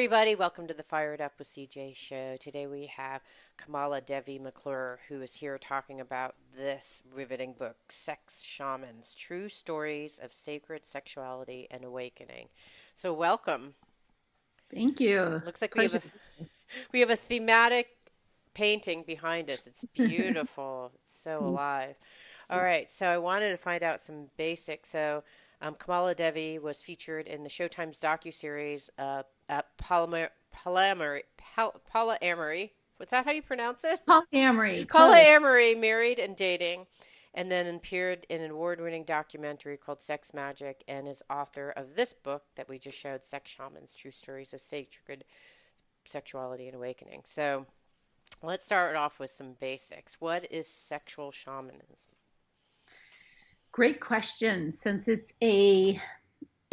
everybody. Welcome to the Fired Up with CJ show. Today we have KamalaDevi McClure, who is here talking about this riveting book, Sex Shamans, True Stories of Sacred Sexuality and Awakening. So welcome. Thank you. Looks like Pleasure. we have a thematic painting behind us. It's beautiful. It's so Thank alive. All you. right, so I wanted to find out some basics. Kamala Devi was featured in the Showtime's docuseries Polyamory. Was that how you pronounce it? Polyamory, totally. Polyamory, Married and Dating, and then appeared in an award-winning documentary called Sex Magic, and is author of this book that we just showed, Sex Shamans, True Stories of Sacred Sexuality and Awakening. So let's start off with some basics. What is sexual shamanism? Great question. Since it's a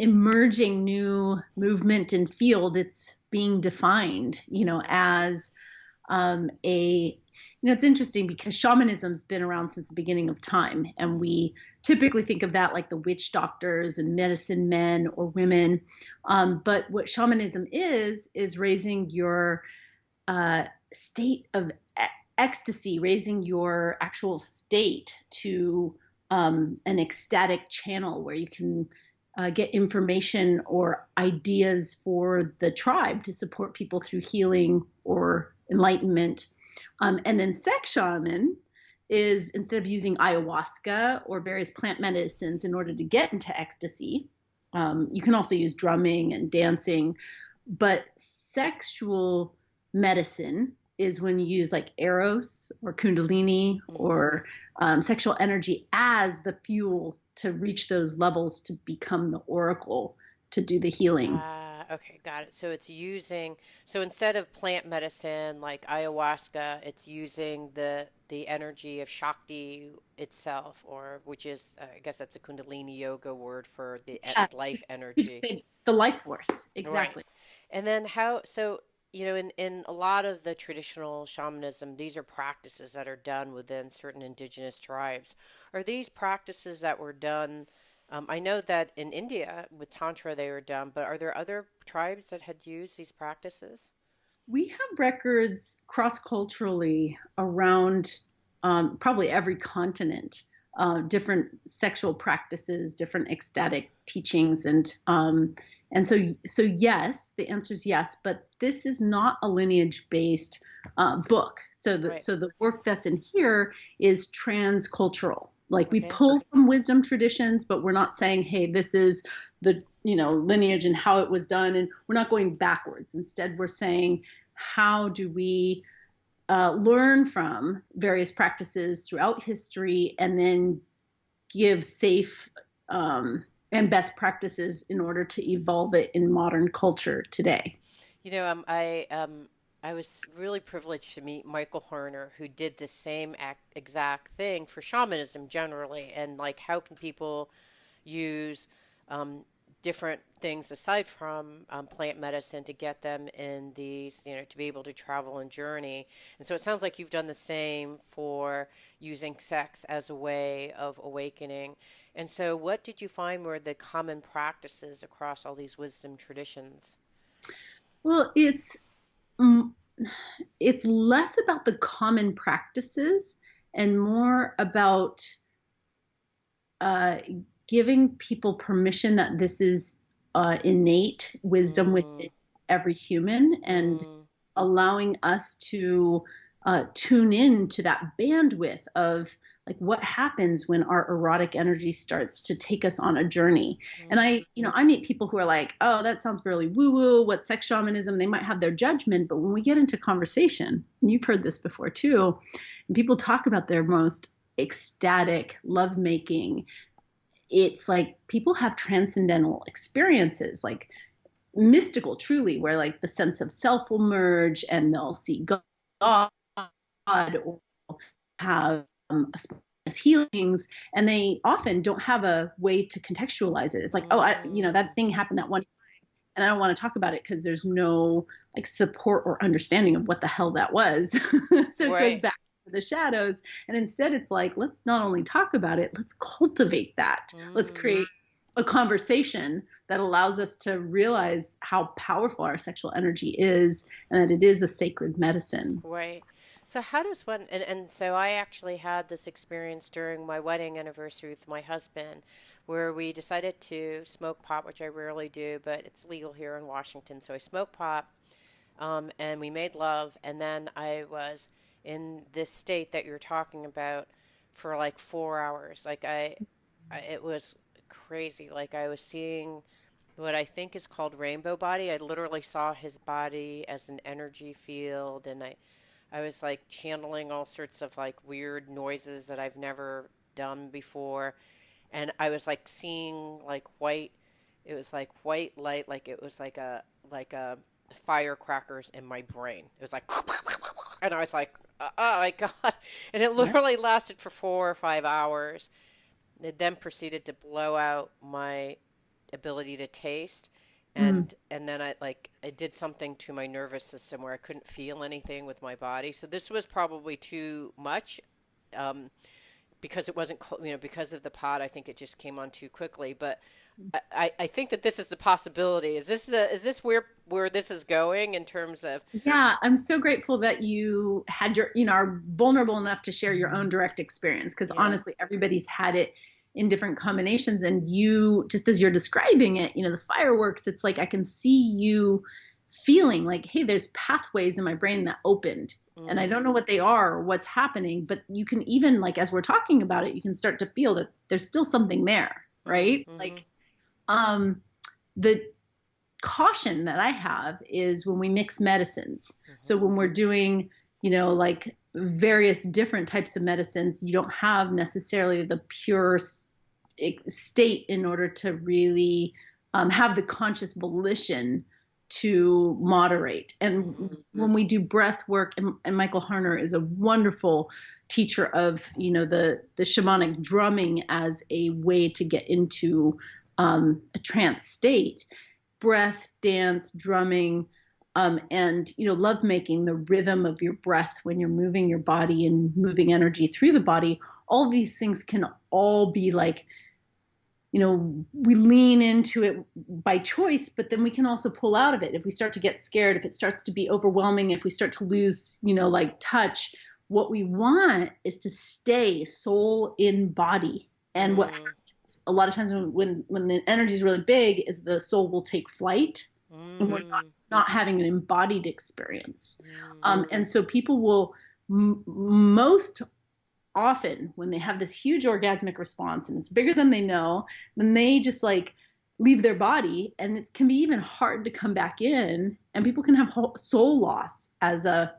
emerging new movement and field, it's being defined, as it's interesting because shamanism's been around since the beginning of time, and we typically think of that like the witch doctors and medicine men or women. But what shamanism is raising your state of ecstasy, raising your actual state to an ecstatic channel where you can get information or ideas for the tribe to support people through healing or enlightenment. And then sex shaman is, instead of using ayahuasca or various plant medicines in order to get into ecstasy, you can also use drumming and dancing. But sexual medicine is when you use like eros or kundalini or sexual energy as the fuel to reach those levels to become the oracle to do the healing. Okay, got it. So instead of plant medicine like ayahuasca, it's using the energy of Shakti itself, or which is, I guess that's a Kundalini yoga word for the Yeah, life you energy. say the life force, Right. exactly. And then in a lot of the traditional shamanism, these are practices that are done within certain indigenous tribes. Are these practices that were done? I know that in India with Tantra they were done, but are there other tribes that had used these practices? We have records cross-culturally around probably every continent, different sexual practices, different ecstatic teachings, and so yes, the answer is yes. But this is not a lineage-based book. So the Right. so the work that's in here is transcultural. Like we Okay. pull from wisdom traditions, but we're not saying, hey, this is the lineage and how it was done, and we're not going backwards. Instead, we're saying, how do we learn from various practices throughout history and then give safe and best practices in order to evolve it in modern culture today. You know, I was really privileged to meet Michael Horner, who did the same exact thing for shamanism generally, and like how can people use um, different things aside from plant medicine to get them in these, to be able to travel and journey. And so it sounds like you've done the same for using sex as a way of awakening. And so, what did you find were the common practices across all these wisdom traditions? Well, mm, it's less about the common practices and more about uh, giving people permission that this is innate wisdom Mm, within every human, and mm, allowing us to tune in to that bandwidth of like what happens when our erotic energy starts to take us on a journey. And mm. I meet people who are like, oh, that sounds really woo woo. What sex shamanism? They might have their judgment, but when we get into conversation, and you've heard this before too, and people talk about their most ecstatic lovemaking, it's like people have transcendental experiences, like mystical, truly, where like the sense of self will merge and they'll see God or have as healings, and they often don't have a way to contextualize it. It's like, oh, Mm, that thing happened that one, and I don't want to talk about it because there's no like support or understanding of what the hell that was. So it goes right. back to the shadows, and instead it's like, let's not only talk about it, let's cultivate that. Let's Mm, create a conversation that allows us to realize how powerful our sexual energy is and that it is a sacred medicine. Right. So how does one and so I actually had this experience during my wedding anniversary with my husband where we decided to smoke pot, which I rarely do, but it's legal here in Washington. So I smoked pot, and we made love, and then I was in this state that you're talking about for like 4 hours. Like it was crazy. Like I was seeing what I think is called rainbow body. I literally saw his body as an energy field, and I was like channeling all sorts of like weird noises that I've never done before. And I was like seeing like white, it was like white light, like it was like a firecrackers in my brain. It was like, and I was like, oh my God. And it Yeah. literally lasted for 4 or 5 hours. It then proceeded to blow out my ability to taste. Mm. And then I did something to my nervous system where I couldn't feel anything with my body. So this was probably too much. Because it wasn't, because of the pot, I think it just came on too quickly. But I think that this is the possibility. Is this where this is going in terms of? Yeah, I'm so grateful that you had are vulnerable enough to share your own direct experience because Yeah. honestly, everybody's had it in different combinations. And you, just as you're describing it, the fireworks, it's like I can see you feeling like, hey, there's pathways in my brain that opened. And I Mm, don't know what they are or what's happening, but you can even, like, as we're talking about it, you can start to feel that there's still something there, right? mm-hmm, Like, um, the caution that I have is when we mix medicines. So mm-hmm, when we're doing, like various different types of medicines, you don't have necessarily the pure state in order to really have the conscious volition to moderate. And mm-hmm, when we do breath work, and Michael Harner is a wonderful teacher of, the shamanic drumming as a way to get into a trance state, breath, dance, drumming, and lovemaking, the rhythm of your breath when you're moving your body and moving energy through the body. All these things can all be like, we lean into it by choice, but then we can also pull out of it if we start to get scared, if it starts to be overwhelming, if we start to lose, like touch. What we want is to stay soul in body. And what mm, a lot of times when the energy is really big is the soul will take flight and we're not, mm, not having an embodied experience. mm, And so people will most often when they have this huge orgasmic response and it's bigger than they know, then they just like leave their body and it can be even hard to come back in, and people can have soul loss as an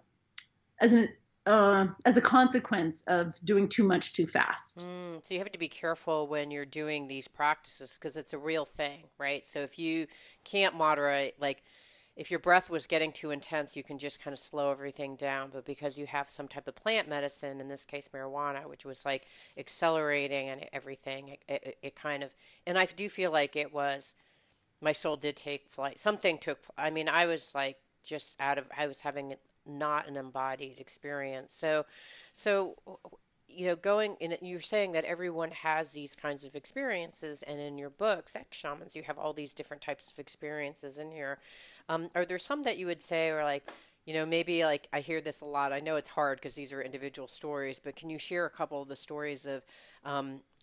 as a consequence of doing too much too fast. So you have to be careful when you're doing these practices because it's a real thing, right? So if you can't moderate, like if your breath was getting too intense, you can just kind of slow everything down. But because you have some type of plant medicine, in this case marijuana, which was like accelerating and everything, it kind of, and I do feel like it was, my soul did take flight. Something took, I mean, I was like just I was having not an embodied experience. So, going in, you're saying that everyone has these kinds of experiences, and in your book, Sex Shamans, you have all these different types of experiences in here. Are there some that you would say, or like, maybe like I hear this a lot. I know it's hard because these are individual stories, but can you share a couple of the stories of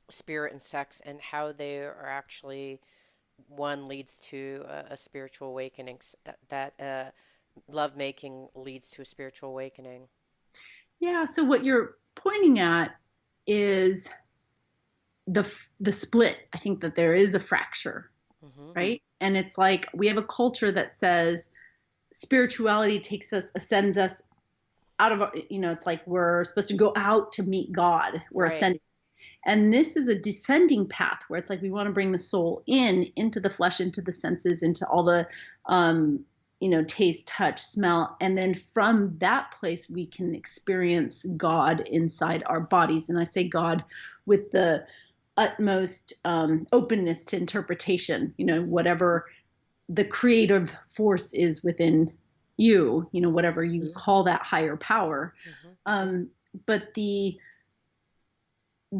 spirit and sex and how they are actually one leads to a spiritual awakening, that lovemaking leads to a spiritual awakening? Yeah, so what you're pointing at is the split. I think that there is a fracture, Mm-hmm. right? And it's like we have a culture that says spirituality takes us, ascends us out of, it's like we're supposed to go out to meet God. We're Right. ascending. And this is a descending path where it's like we want to bring the soul into the flesh, into the senses, into all the, taste, touch, smell. And then from that place, we can experience God inside our bodies. And I say God with the utmost openness to interpretation, whatever the creative force is within you, whatever you call that higher power. Mm-hmm. Um, but the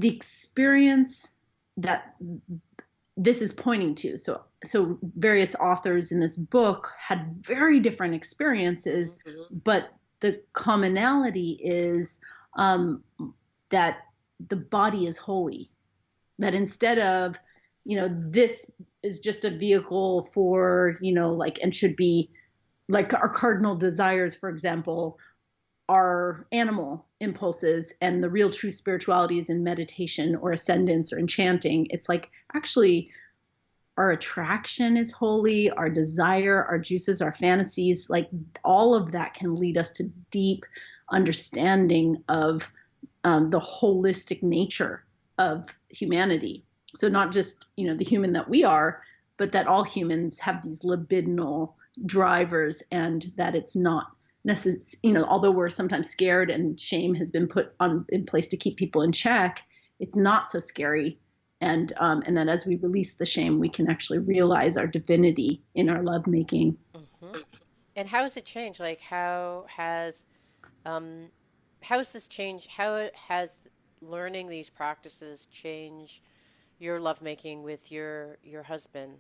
experience that this is pointing to. So so various authors in this book had very different experiences, Mm-hmm. but the commonality is um, that the body is holy. That instead of, this is just a vehicle for, like, and should be like our cardinal desires, for example, are animal impulses, and the real true spirituality is in meditation or ascendance or enchanting. It's like, actually, our attraction is holy, our desire, our juices, our fantasies, like all of that can lead us to deep understanding of the holistic nature of humanity. So not just, the human that we are, but that all humans have these libidinal drivers, and that it's not necessary, although we're sometimes scared and shame has been put on in place to keep people in check, it's not so scary. And then as we release the shame, we can actually realize our divinity in our lovemaking. Mm-hmm. And how has it changed? Like, um, how has this changed? How has learning these practices changed your lovemaking with your husband?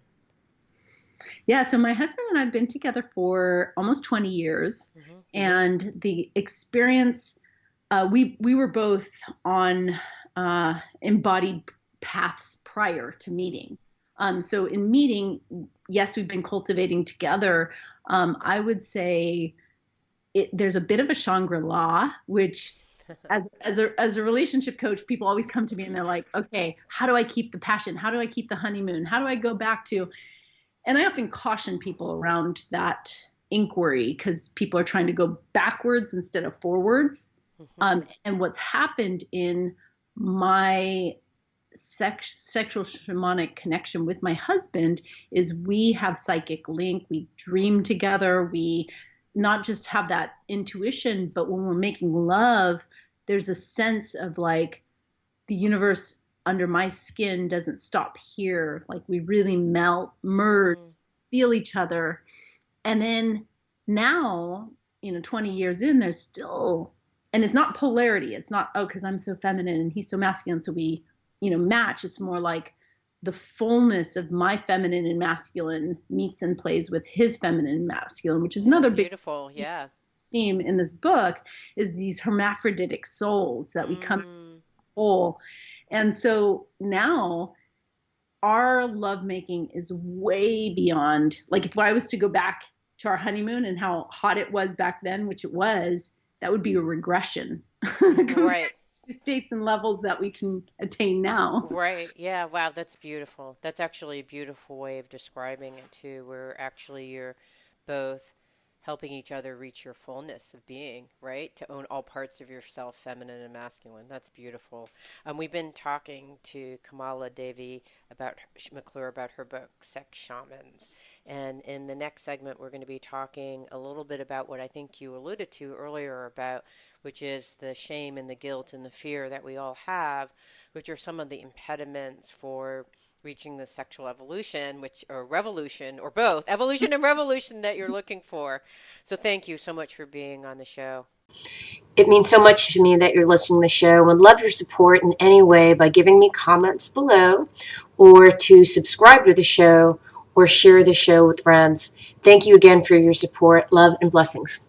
Yeah, so my husband and I have been together for almost 20 years, Mm-hmm. and the experience, we were both on embodied paths prior to meeting. So in meeting, yes, we've been cultivating together. I would say there's a bit of a Shangri-La, which as a relationship coach, people always come to me and they're like, okay, how do I keep the passion? How do I keep the honeymoon? How do I go back to? And I often caution people around that inquiry, because people are trying to go backwards instead of forwards. Mm-hmm. And what's happened in my sexual shamanic connection with my husband is we have psychic link. We dream together. We not just have that intuition, but when we're making love, there's a sense of like the universe under my skin doesn't stop here. Like we really melt, merge, Mm. feel each other. And then now, 20 years in, there's still, and it's not polarity. It's not, oh, because I'm so feminine and he's so masculine, so we, match. It's more like the fullness of my feminine and masculine meets and plays with his feminine and masculine, which is Yeah, another big beautiful. Yeah. theme in this book, is these hermaphroditic souls that we come Mm. whole. And so now our lovemaking is way beyond, like, if I was to go back to our honeymoon and how hot it was back then, which it was, that would be a regression compared Right. to the states and levels that we can attain now. Right. Yeah. Wow. That's beautiful. That's actually a beautiful way of describing it too, where actually you're both helping each other reach your fullness of being, right? To own all parts of yourself, feminine and masculine. That's beautiful. We've been talking to Kamala Devi McClure about her book, Sex Shamans. And in the next segment, we're going to be talking a little bit about what I think you alluded to earlier about, which is the shame and the guilt and the fear that we all have, which are some of the impediments for reaching the sexual evolution, or revolution, or both, evolution and revolution that you're looking for. So thank you so much for being on the show. It means so much to me that you're listening to the show. I would love your support in any way by giving me comments below, or to subscribe to the show or share the show with friends. Thank you again for your support. Love and blessings.